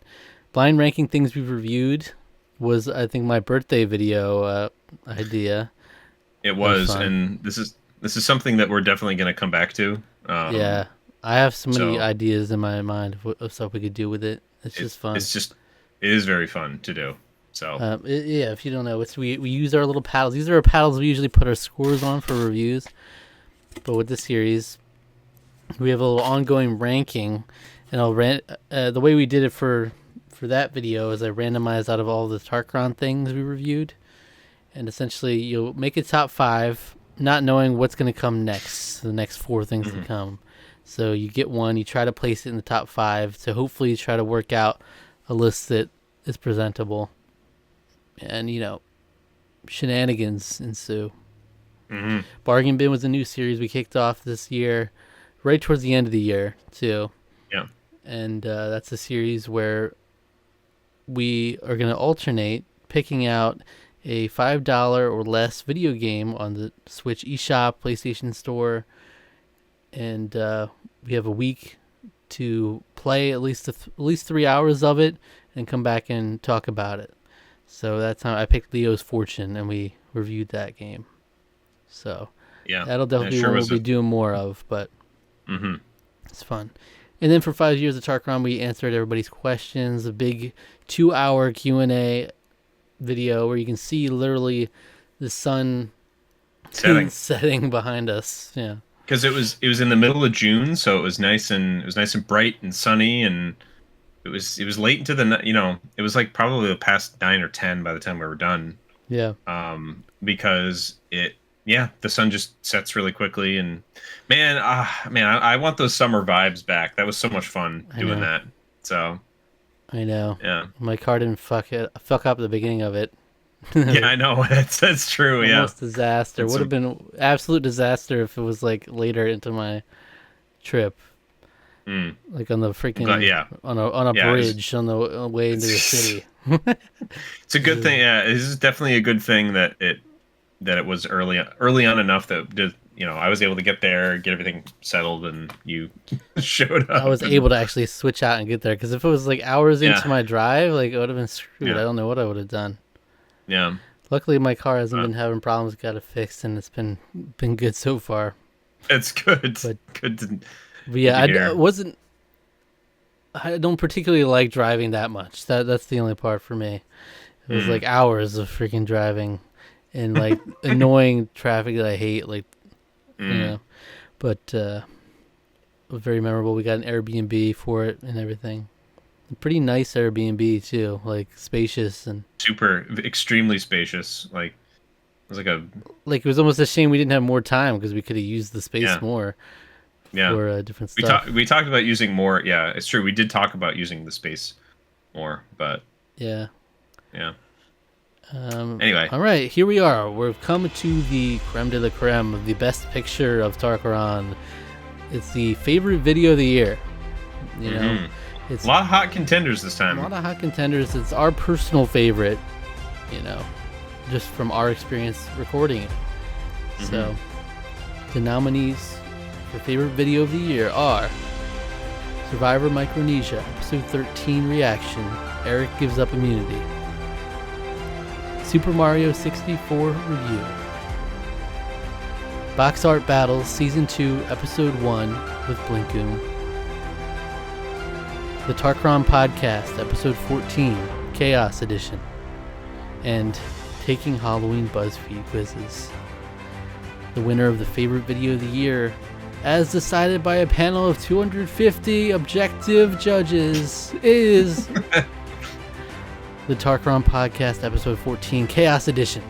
Blind ranking things we've reviewed was I think my birthday video idea.
It
was
was,
fun.
and this is something that we're definitely going to come back to.
Yeah, I have so many
so
ideas in my mind of stuff we could do with it. It's just fun.
it is very fun to do. So
Yeah, if you don't know, we use our little paddles. These are our paddles we usually put our scores on for reviews. But with this series, we have a little ongoing ranking, and the way we did it for that video is I randomized out of all the Tarqaron things we reviewed, and essentially you'll make a top 5, not knowing what's going to come next, the next 4 things to come. So you get one, you try to place it in the top 5 to hopefully try to work out a list that is presentable. And shenanigans ensue. Bargain Bin was a new series we kicked off this year, right towards the end of the year too.
yeah,
And that's a series where we are going to alternate picking out a $5 or less video game on the Switch eShop, PlayStation Store, and we have a week to play at least 3 hours of it and come back and talk about it. So that's how I picked Leo's Fortune, and we reviewed that game. So
yeah,
that'll definitely be
sure
one
was
we'll be doing more of, but
Mm-hmm.
it's fun. And then for 5 years of Tarqaron, we answered everybody's questions. A big 2-hour Q&A video where you can see literally the sun setting behind us. Yeah,
Because it was in the middle of June, so it was nice and bright and sunny, and it was late into it was like probably past 9 or 10 by the time we were done.
yeah.
Because the sun just sets really quickly, and I want those summer vibes back. That was so much fun doing that. So
I know.
yeah,
My car didn't fuck up at the beginning of it.
yeah, I know that's true.
Almost disaster.
It's
Would have been absolute disaster if it was like later into my trip. Like on the freaking on a bridge on the way into the city.
It's a good thing. Yeah, this is definitely a good thing that it was early on enough that I was able to get there, get everything settled, and you showed up.
I was able to actually switch out and get there, because if it was like hours into my drive, like it would have been screwed. I don't know what I would have done.
Yeah.
Luckily, my car hasn't been having problems. Got it fixed, and it's been good so far.
It's good.
But,
good.
But yeah, I don't particularly like driving that much. That's the only part for me. It was like hours of freaking driving and like annoying traffic that I hate, but it was very memorable. We got an Airbnb for it and everything. A pretty nice Airbnb too, like spacious and
extremely spacious. Like it was
it was almost a shame we didn't have more time, because we could have used the space more.
Yeah,
for different stuff.
We talked about using more. Yeah, it's true. We did talk about using the space more, but
yeah.
Anyway.
All right, here we are. We've come to the creme de la creme of the best picture of Tarqaron. It's the favorite video of the year. You know, it's
a lot of hot contenders this time.
A lot of hot contenders. It's our personal favorite, you know, just from our experience recording it. So, the nominees for favorite video of the year are Survivor Micronesia, Episode 13 Reaction, Eric Gives Up Immunity, Super Mario 64 Review, Box Art Battles Season 2 Episode 1 with Blinkoom, the Tarqaron Podcast Episode 14 Chaos Edition, and Taking Halloween BuzzFeed Quizzes. The winner of the favorite video of the year, as decided by a panel of 250 objective judges, is the Tarqaron Podcast Episode 14 Chaos Edition.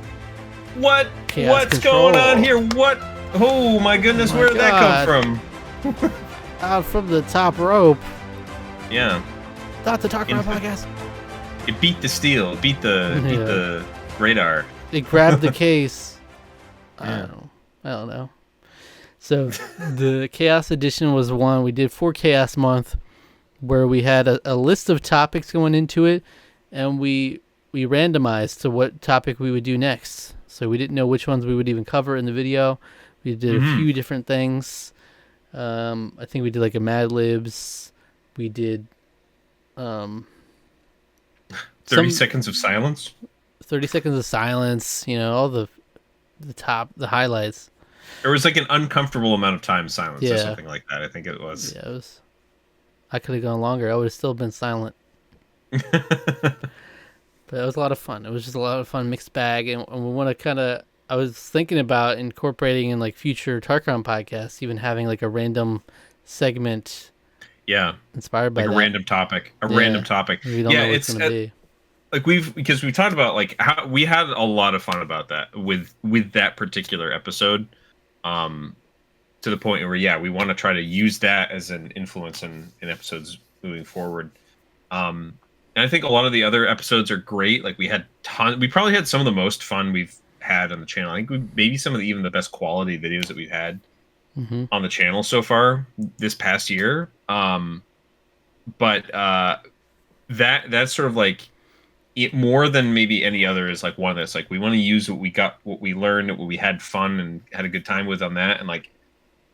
What?
Chaos
What's
Control.
going on here? What? Oh my goodness, where did that come from?
Out from the top rope.
Yeah.
Not the Tarqaron Podcast.
It beat the steel. It beat the radar.
It grabbed the case. I don't know. So the Chaos Edition was one. We did for Chaos Month, where we had a list of topics going into it, and we randomized to what topic we would do next. So we didn't know which ones we would even cover in the video. We did a few different things. I think we did like a Mad Libs. We did
30 seconds of silence.
30 seconds of silence. You know, all the highlights.
There was like an uncomfortable amount of time silence or something like that. I think it was.
Yeah, it was. I could have gone longer. I would have still been silent. But it was a lot of fun. It was just a lot of fun, mixed bag, and we want to kind of. I was thinking about incorporating in like future Tarqaron podcasts, even having like a random segment.
Yeah.
Inspired by
like a random topic. Random topic.
We don't know what it's gonna be.
Like because we talked about like how we had a lot of fun about that with that particular episode, to the point where we want to try to use that as an influence in episodes moving forward. And I think a lot of the other episodes are great. Like we probably had some of the most fun we've had on the channel. I think maybe some of even the best quality videos that we've had on the channel so far this past year. But that's sort of like it more than maybe any other is like one that's like we want to use what we got, what we learned, what we had fun and had a good time with on that, and like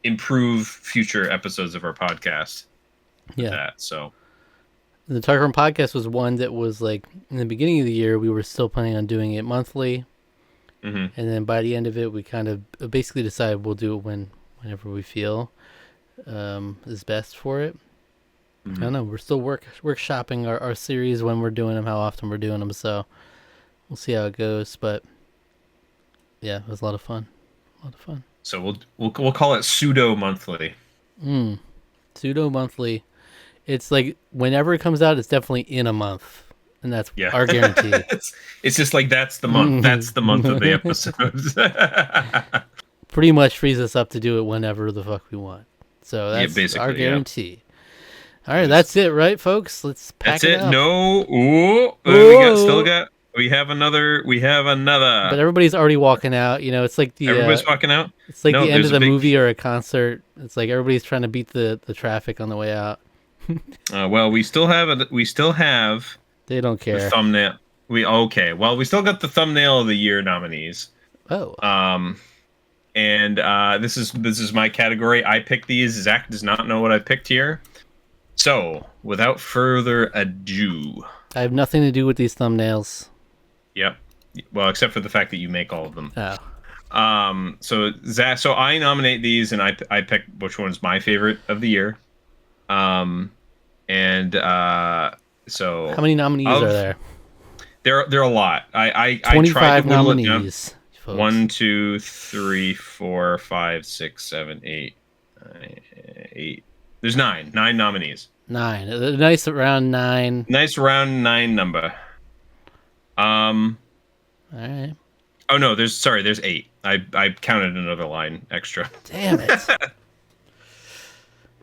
improve future episodes of our podcast. Yeah. That, so
the Tarqaron Podcast was one that was like in the beginning of the year we were still planning on doing it monthly, and then by the end of it we kind of basically decided we'll do it whenever we feel is best for it. I don't know. We're still workshopping our series, when we're doing them, how often we're doing them. So we'll see how it goes. But yeah, it was a lot of fun.
So we'll call it pseudo monthly.
Pseudo monthly. It's like whenever it comes out, it's definitely in a month, and that's our guarantee.
It's just like that's the month. That's the month of the episodes.
Pretty much frees us up to do it whenever the fuck we want. So that's our guarantee. Yeah. All right, that's it, right, folks? Let's pack it up. That's it.
No, we have another.
But everybody's already walking out. You know, it's like
everybody's walking out.
It's like the end of the movie or a concert. It's like everybody's trying to beat the traffic on the way out.
Well, we still have.
They don't care.
The thumbnail. Well, we still got the thumbnail of the year nominees.
Oh.
And this is my category. I picked these. Zach does not know what I picked here. So, without further ado,
I have nothing to do with these thumbnails.
Yep. Well, except for the fact that you make all of them.
Oh.
So Zach, I nominate these, and I pick which one's my favorite of the year. So
how many nominees are there?
There are a lot. I
25 nominees.
1, 2, 3, 4, 5, 6, 7, 8. 8. There's 9 nominees.
9. A nice round 9.
Nice round 9 number.
All right.
Oh no, there's 8. I counted another line extra.
Damn it.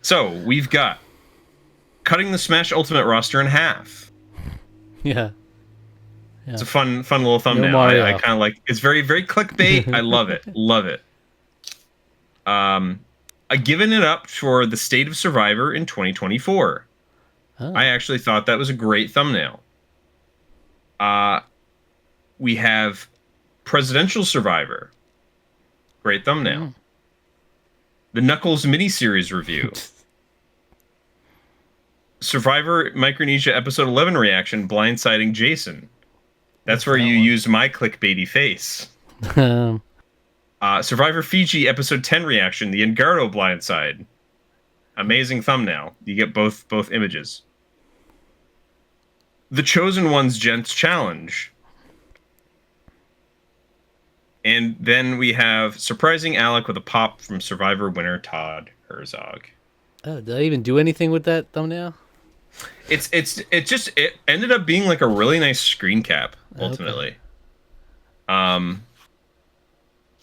So we've got cutting the Smash Ultimate roster in half.
Yeah. Yeah.
It's a fun little thumbnail.
Mario.
I kind of like. It's very clickbait. I love it. Love it. I given it up for the state of Survivor in 2024.
Oh.
I actually thought that was a great thumbnail. We have Presidential Survivor. Great thumbnail. The Knuckles miniseries review. Survivor Micronesia episode 11 reaction, blindsiding Jason. That's where you used my clickbaity face. Survivor Fiji episode 10 reaction, the Engardo blindside. Amazing thumbnail. You get both images. The Chosen Ones Gents Challenge. And then we have Surprising Alec with a pop from Survivor winner Todd Herzog.
Oh, did I even do anything with that thumbnail?
It ended up being like a really nice screen cap ultimately. Okay.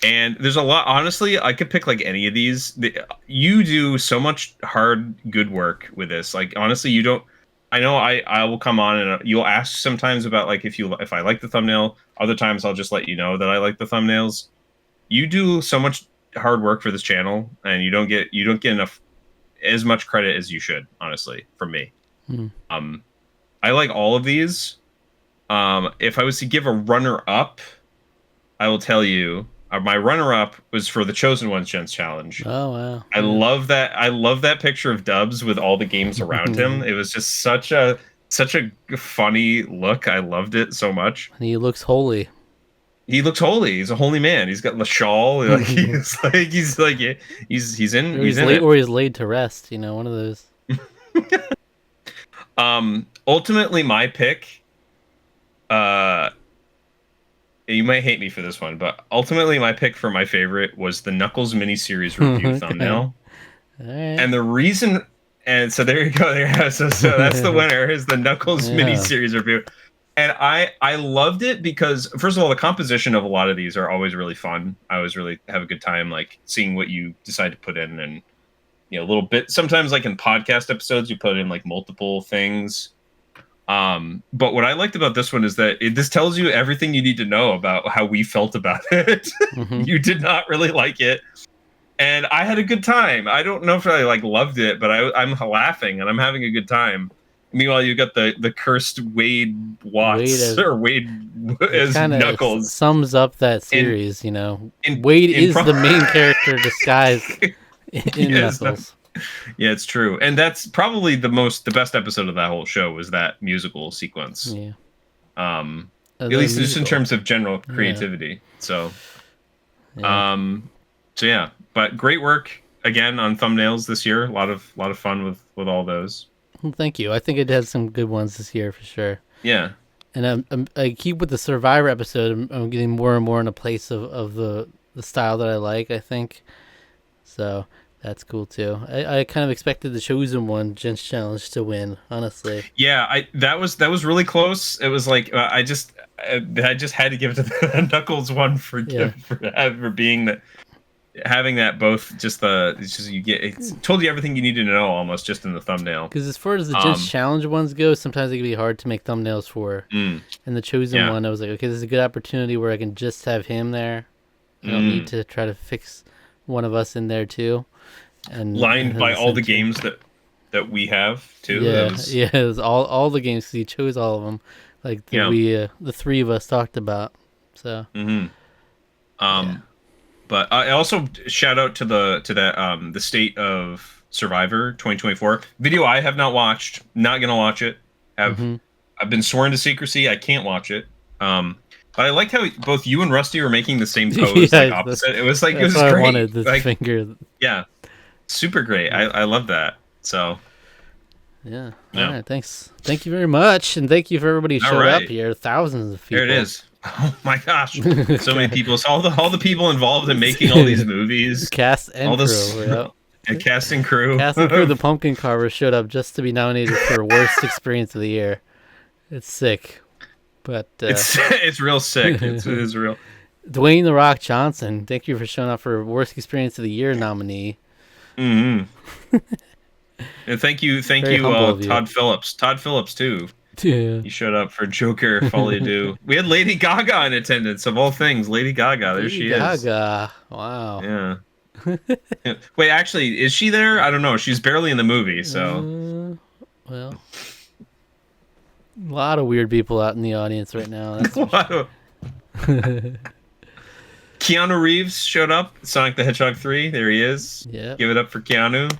And there's a lot. Honestly, I could pick like any of these. You do so much hard, good work with this. Like honestly, you don't. I know I will come on and you'll ask sometimes about like if I like the thumbnail. Other times I'll just let you know that I like the thumbnails. You do so much hard work for this channel, and you don't get enough as much credit as you should. Honestly, from me. I like all of these. If I was to give a runner up, I will tell you. My runner-up was for the Chosen Ones Gents Challenge.
Oh wow!
I love that. I love that picture of Dubs with all the games around him. It was just such a funny look. I loved it so much.
And he looks holy.
He looks holy. He's a holy man. He's got the shawl. Like he's in. He's in it.
Or he's laid to rest. You know, one of those.
Ultimately, my pick. You might hate me for this one, but ultimately my pick for my favorite was the Knuckles miniseries review thumbnail.
Right.
And the reason, and so there you go. So that's the winner is the Knuckles miniseries review. And I loved it because first of all, the composition of a lot of these are always really fun. I always really have a good time like seeing what you decide to put in, and a little bit. Sometimes like in podcast episodes, you put in like multiple things. But what I liked about this one is that this tells you everything you need to know about how we felt about it. You did not really like it, and I had a good time. I don't know if I like loved it, but I'm laughing and I'm having a good time. Meanwhile, you got the cursed Wade Watts Wade as Knuckles.
Sums up that series. Wade is the main character disguised in Knuckles.
Yeah, it's true, and that's probably the best episode of that whole show was that musical sequence.
Yeah.
At least just in terms of general creativity. So, but great work again on thumbnails this year. A lot of fun with all those.
Well, thank you. I think it has some good ones this year for sure.
Yeah.
And I keep with the Survivor episode. I'm getting more and more in a place of the style that I like. I think so. That's cool too. I kind of expected the Chosen One Gents Challenge to win, honestly.
Yeah, that was really close. It was like I just had to give it to the Knuckles one for being that, having that both it told you everything you need to know almost just in the thumbnail.
Because as far as the Gents Challenge ones go, sometimes it can be hard to make thumbnails for. And the Chosen One, I was like, okay, this is a good opportunity where I can just have him there. I don't need to try to fix one of us in there too. And
lined by all the games that we have too.
It was all the games because he chose all of them, like the three of us talked about. So,
but I also shout out to the State of Survivor 2024 video. I have not watched. Not gonna watch it. I've been sworn to secrecy. I can't watch it. But I liked how both you and Rusty were making the same pose, like opposite. It was great.
I wanted the finger.
Yeah. Super great. I love that. So
yeah. All right. Thanks. Thank you very much, and thank you for everybody who showed up here. Thousands of people.
Here it is. Oh my gosh, so many people. So all the people involved in making all these movies,
cast and crew.
Cast and crew.
Cast and crew. The pumpkin carvers showed up just to be nominated for worst experience of the year. It's sick, but
it's real sick. It is real.
Dwayne "The Rock" Johnson, thank you for showing up for worst experience of the year nominee.
And thank you, Todd Phillips. Todd Phillips too.
Yeah.
He showed up for Joker Folie à. We had Lady Gaga in attendance, of all things. Lady Gaga, there
Lady
she is.
Gaga. Wow.
Yeah. Wait, actually, is she there? I don't know. She's barely in the movie, so.
Well, a lot of weird people out in the audience right now. That's for
Wow.
sure.
Keanu Reeves showed up. Sonic the Hedgehog 3. There he is.
Yep.
Give it up for Keanu.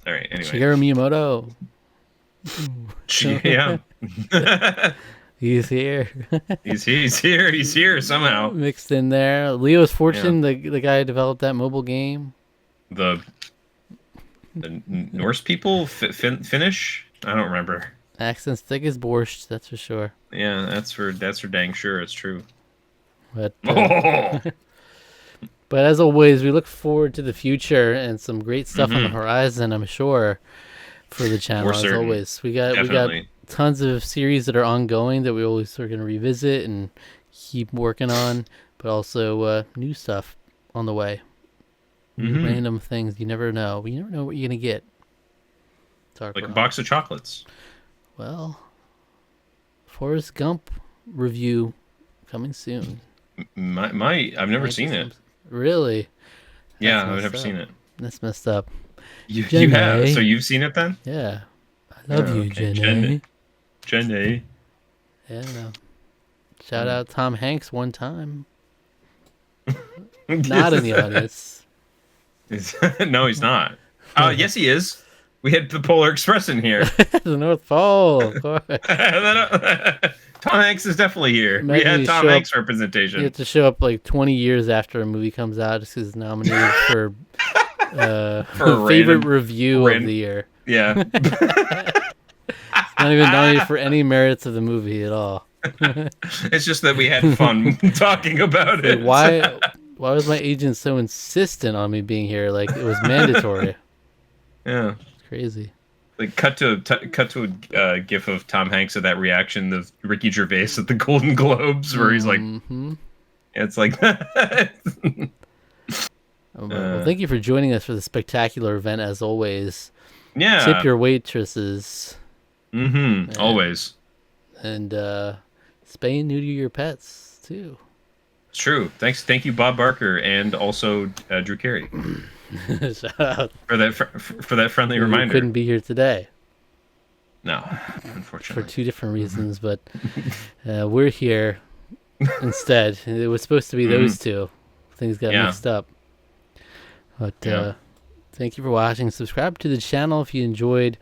All right. Anyway.
Shigeru Miyamoto.
Yeah.
He's here.
He's here. He's here somehow.
Mixed in there. Leo's Fortune, the guy who developed that mobile game.
The Norse people? Finnish? I don't remember.
Accents thick as borscht, that's for sure.
Yeah, that's for dang sure. It's true.
But
Oh!
but as always, we look forward to the future and some great stuff on the horizon, I'm sure, for the channel. As always, we got tons of series that are ongoing that we always are going to revisit and keep working on, but also new stuff on the way. Random things you never know. You never know what you're going to get.
Like a box of chocolates.
Well, Forrest Gump review coming soon.
I've never seen it.
Really?
Yeah, I've never seen it.
That's messed up.
You have? So you've seen it then?
Yeah. I love you,
okay.
Jenny. Yeah. Shout out Tom Hanks one time. Not in the audience.
No, he's not. Yes, he is. We had the Polar Express in here.
The North Pole, of course.
Tom Hanks is definitely here. We had Tom Hanks representation.
You have to show up like 20 years after a movie comes out just because it's nominated for favorite review of the year.
Yeah.
It's not even nominated for any merits of the movie at all.
It's just that we had fun talking about it.
Why was my agent so insistent on me being here? Like it was mandatory.
Yeah.
It's crazy.
Like cut to a gif of Tom Hanks of that reaction of Ricky Gervais at the Golden Globes where he's like, it's like.
Well, thank you for joining us for the spectacular event as always.
Yeah.
Tip your waitresses.
Always.
And spay and neuter your pets too.
It's true. Thank you, Bob Barker, and also Drew Carey.
Shout out
for that friendly reminder.
Couldn't be here today.
No, unfortunately.
For two different reasons, but we're here instead. It was supposed to be those two. Things got mixed up. But thank you for watching. Subscribe to the channel if you enjoyed.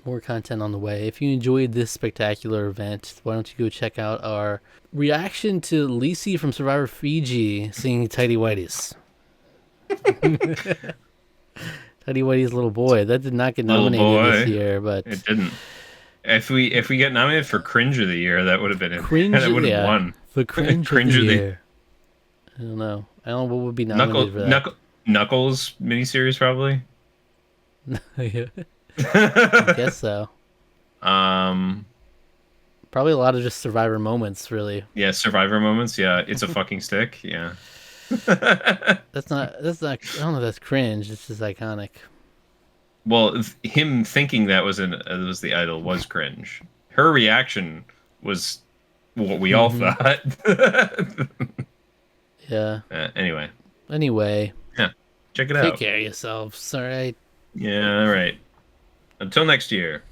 More content on the way. If you enjoyed this spectacular event, why don't you go check out our reaction to Lisi from Survivor Fiji singing Tidy Whities. Tidy Whitey's little boy. That did not get nominated this year, but
it didn't. If we get nominated for Cringe of the Year, that would have been
Cringe.
That would have won.
The Cringe of the Year. I don't know. What would be nominated for that.
Knuckles miniseries, probably.
I guess so.
Probably
a lot of just Survivor moments, really.
Yeah, Survivor moments. Yeah, it's a fucking stick. Yeah.
That's not. I don't know. That's cringe. It's just iconic.
Well, him thinking that was the idol was cringe. Her reaction was what we all thought.
Yeah.
Anyway.
Yeah.
Check it out.
Take care of yourselves. All right.
Yeah. All right. Until next year.